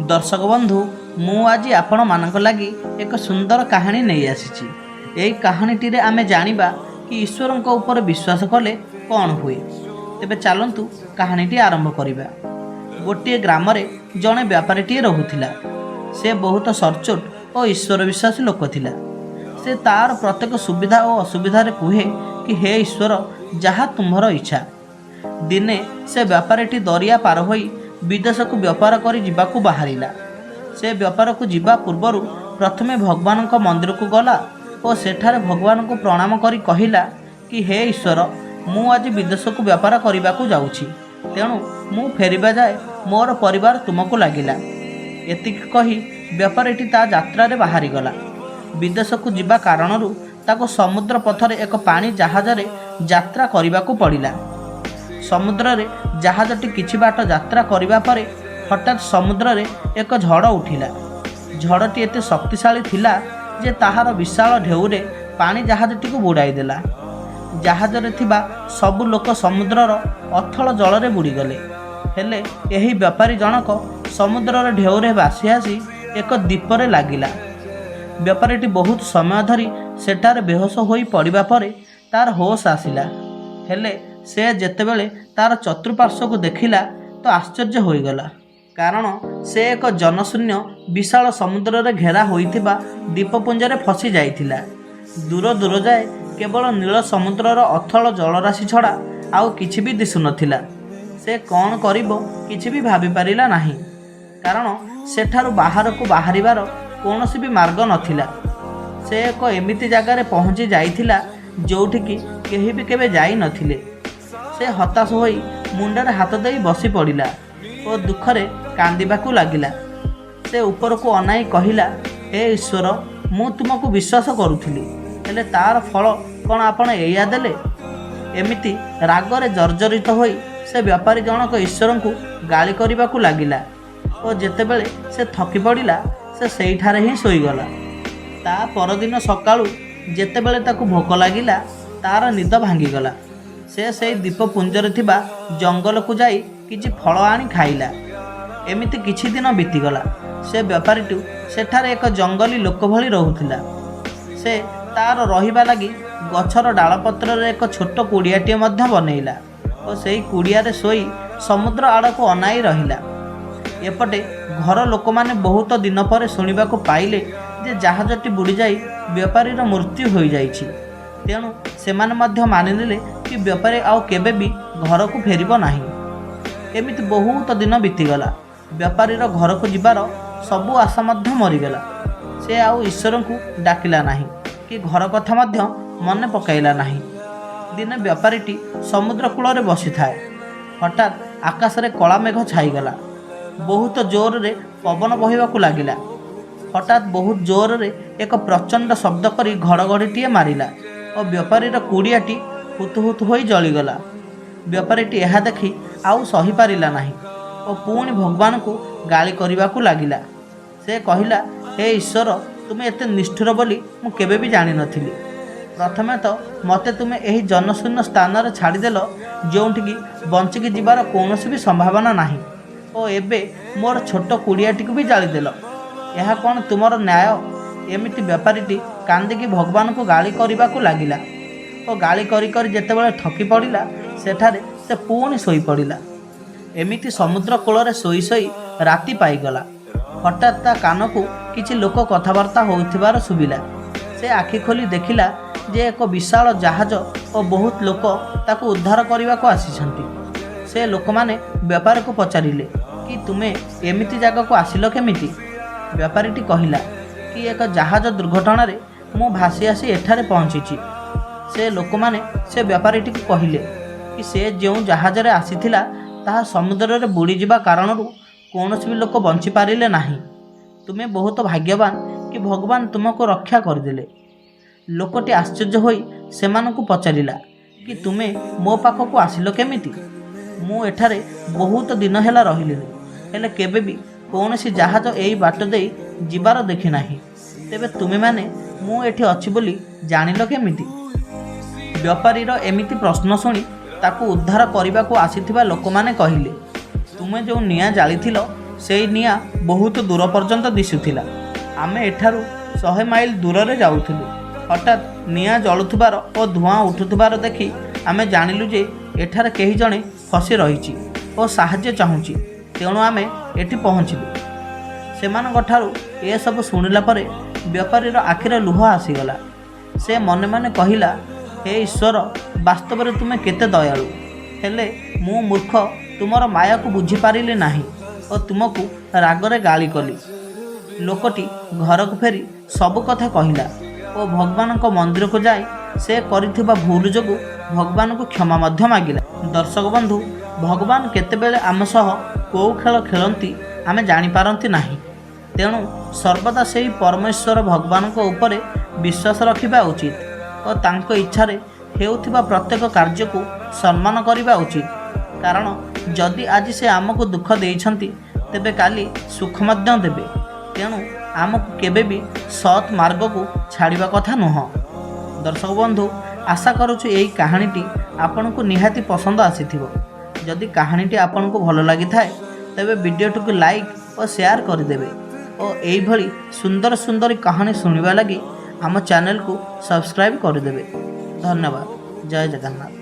दर्शक बंधु मु आज आपण मानक लगी एक सुंदर कहानी नहीं आसी। यही कहानीटी आमे जानिबा कि ईश्वर ऊपर विश्वास कले कौन हुए। तेबे चलंतु कहानीटी आरंभ करिबा। गोटे ग्राम रे जड़े व्यापारीटी रहुथिला। से बहुत सरचोट और ईश्वर विश्वासी लोक थिला। से तार प्रत्येक सुविधा और असुविधा रे कुहे कि हे ईश्वर जहाँ तुम्हार इच्छा। दिने से व्यापारीटी दरिया पार होई विदेश को व्यापार करी जिबाकू बाहरिला। से व्यापार को जिबा पूर्वर प्रथमे भगवान को मंदिर को गला और सेठारे भगवान को प्रणाम करी कहिला कि हे ईश्वर मु आज विदेश को व्यापार करने को जाऊँगी, तेणु मु फेरिबा जाए मोर परिवार तुमको लगिला। एतिक कही व्यापारीटी ता यात्रा रे बाहरी गला। विदेश को जिबा कारणरू ताको समुद्र पथरे एक पानी जहाज रे यात्रा करने को पड़िला। समुद्र रे जहाजटी किछि बाट यात्रा करिबा परे हठात समुद्र रे एक झड़ उठिला। झड़टी एते शक्तिशाली थिला जे ताहार विशाल ढेउरे पानी जहाजटी को बुड़ाई देला। जहाज रे थिबा सबु लोक समुद्रर अथल जल रे बुड़ी गले। हेले एही व्यापारी जनक समुद्रर ढेउरे बासी आसी एक दीप रे लागिला। व्यापारीटी बहुत समय धरी सेठारे बेहोश होई पड़िबा परे तार होश आसिला। हेले से जेतेबेले तार चतुर्पार्श्व को देखिला तो आश्चर्य होईगला, कारण से एक जनशून्य विशाल समुद्र रे घेरा होइथिबा द्वीपपुंज रे फसी जाइथिला। दूर दूर जाए केवल नील समुद्रर अथल जलराशि छड़ा आउ किछि भी दिसु नथिला। से कौन करिबो किछि भी भाबी पारिला नाही, कारण सेठारु बाहर को बाहरिबार कौनसी भी मार्ग नथिला। से एक एमिति जगार पहुँची जाइथिला जोठिकी केही भी केबे जाई नथिले। से हताश होई मुंडरे हाथ देई बसी पड़िला और दुखरे कांदिबाकू लागिला। से ऊपर को अनाई कहिला, हे ईश्वर मु तुमको विश्वास करुथिली, हेले तार फल कौन आपण एया देले। एमिति रागरे जर्जरित होई से व्यापारी जनक ईश्वर को गाली करबाकू लागिला और जेतेबेले से थकी पड़िला से सेठारे ही सोईगला। ता परदिन सकाळू जेतेबेले ताकू भोक लागिला तार निद भांगीगला। से द्वीपपुंजरे थिबा जंगल को जाई किछि फल आनी खाइला। एमिति किछि दिन बीतीगला। से व्यापारीटू सेठारे एक जंगली लोक भली रहुथिला। से तार रहिबा लागि गछर डालपत्र रे एक छोट कुड़ियाटिए मध्य बनैला और सेई कुड़ियारे सोई समुद्र आड़ को अनाई रहिला। एपटे घर लोक माने बहुत दिन पर शुणिबाकू पाइले जे जहाजटी बुड़ी जाई व्यापारीर मृत्यु हो जाइछि। तेणु सेमाने मध्य मानिनेले कि व्यापारी आउ केबे भी घर को फेरिबो नाही। एमिति बहुत दिन बीतीगला। व्यापारीर घर को जिबार सबु आशा मध्य मरीगला। से आउ ईश्वर को डाकिला नाही कि घर कथा मध्य मने पकाइला नाही। दिने व्यापारीटी समुद्र कूल रे बसी थाए। हठात आकाश रे कला मेघ छाईगला। बहुत जोर रे पवन बहिबाकू लागिला। हठात बहुत जोर रे एक प्रचंड शब्द करी घड़घड़ीटीए मारिला और व्यापारीर कुड़ियाटी हुतुहुतु होई जलीगला। व्यापारीटी यह देखी आउ सही पारिला नाही और पुणी भगवान को गाली करबाकू लागिला। से कहिला, हे ईश्वर तुमे एते निष्ठुर बोली मु केबे भी जानि नथिली। प्रथमे तो मते तुमे एही जनशून्य स्थान रे छाड़ीदेल जोंठिकी बंचिकी जिबार कौनसी भी संभावना नाही और एबे मोर छोट कुड़ियाटी को भी जालीदेल। यह कौन तुमर न्याय। एमिति व्यापारीटी कांदिकी भगवान को गाली करबाकू लागिला और गाली करी करी जेतेबेले थकी पड़िला सेठारे से पुणी सोई पड़िला। एमिति समुद्र कूल रे सोई सोई राति पाईगला। हठात ता कान को किछि लोक कथबार्ता होउथिबार सुबिला। से आखि खोली देखिला जे एक विशाल जहाज और बहुत लोक ताकू उद्धार करने को आसीछंती। से लोक माने व्यापारी को पचारिले कि तुमे एमिति जगह को आसिल केमिति। व्यापारीटी कहिला कि एक जहाज दुर्घटना रे मु भासी आसी एठारे पहुँची। से लोक माने से व्यापारीटी को कहिले कि से जो जहाज रे आसीथिला ताहा समुद्र रे बुड़ी जिबा कारणरू कौनसी भी लोक बंची पारिले नाही। तुमे बहुत भाग्यवान कि भगवान तुमको रक्षा करदेले। लोकटी आश्चर्य होई सेमानकु पचारिला कि तुमे मो पाखकु आसिल केमिति। मु एठारे बहुत दिन हेला रहिलिनि, हेले केबे भी कौनसी जहाज एई बाट देई जिबार देखि नाही। तेबे तुमे माने मु एठी अछि बोली जानिल केमिति। व्यापारीर एमिति प्रश्न शुणी ताकू उद्धार करने को आसीथिबा लोक माने कहिले, तुमे जो निया जालिथिल सेई निया ବହୁତ ଦୂର ପର୍ଯ୍ୟନ୍ତ ଦିଶୁଥିଲା। ଆମେ ଏଠାରୁ 100 ମାଇଲ ଦୂରରେ ଯାଉଥିଲୁ। ହଠାତ୍ ନିଆଁ ଜଳୁଥିବାର ଓ ଧୂଆଁ ଉଠୁଥିବାର ଦେଖି ଆମେ ଜାଣିଲୁ ଯେ ଏଠାରେ କେହି ଜଣେ ଫସି ରହିଛି ଓ ସାହାଯ୍ୟ ଚାହୁଁଛି। ତେଣୁ ଆମେ ଏଠି ପହଞ୍ଚିଲୁ। ସେମାନଙ୍କ ଠାରୁ ଏସବୁ ଶୁଣିଲା ପରେ ବେପାରୀର ଆଖିରେ ଲୁହ ଆସିଗଲା। ସେ ମନେ ମନେ କହିଲା, ହେ ଈଶ୍ୱର, ବାସ୍ତବରେ ତୁମେ କେତେ ଦୟାଳୁ। ହେଲେ ମୁଁ ମୂର୍ଖ ତୁମର ମାୟାକୁ ବୁଝିପାରିଲି ନାହିଁ ଓ ତୁମକୁ ରାଗରେ ଗାଳି କଲି। ଲୋକଟି ଘରକୁ ଫେରି ସବୁ କଥା କହିଲା ଓ ଭଗବାନଙ୍କ ମନ୍ଦିରକୁ ଯାଇ ସେ କରିଥିବା ଭୁଲ ଯୋଗୁଁ ଭଗବାନଙ୍କୁ କ୍ଷମା ମଧ୍ୟ ମାଗିଲା। ଦର୍ଶକ ବନ୍ଧୁ, ଭଗବାନ କେତେବେଳେ ଆମ ସହ କେଉଁ ଖେଳ ଖେଳନ୍ତି ଆମେ ଜାଣିପାରନ୍ତି ନାହିଁ। ତେଣୁ ସର୍ବଦା ସେହି ପରମେଶ୍ୱର ଭଗବାନଙ୍କ ଉପରେ ବିଶ୍ୱାସ ରଖିବା ଉଚିତ ଓ ତାଙ୍କ ଇଚ୍ଛାରେ ହେଉଥିବା ପ୍ରତ୍ୟେକ କାର୍ଯ୍ୟକୁ ସମ୍ମାନ କରିବା ଉଚିତ। କାରଣ ଯଦି ଆଜି ସେ ଆମକୁ ଦୁଃଖ ଦେଇଛନ୍ତି ତେବେ କାଲି ସୁଖ ମଧ୍ୟ ଦେବେ। ତେଣୁ ଆମକୁ କେବେ ବି ସତ୍ ମାର୍ଗକୁ ଛାଡ଼ିବା କଥା ନୁହଁ। ଦର୍ଶକ ବନ୍ଧୁ, ଆଶା କରୁଛୁ ଏହି କାହାଣୀଟି ଆପଣଙ୍କୁ ନିହାତି ପସନ୍ଦ ଆସିଥିବ। ଯଦି କାହାଣୀଟି ଆପଣଙ୍କୁ ଭଲ ଲାଗିଥାଏ ତେବେ ଭିଡ଼ିଓଟିକୁ ଲାଇକ୍ ଓ ସେୟାର କରିଦେବେ ଓ ଏଇଭଳି ସୁନ୍ଦର ସୁନ୍ଦର କାହାଣୀ ଶୁଣିବା ଲାଗି ଆମ ଚ୍ୟାନେଲକୁ ସବସ୍କ୍ରାଇବ୍ କରିଦେବେ। ଧନ୍ୟବାଦ। ଜୟ ଜଗନ୍ନାଥ।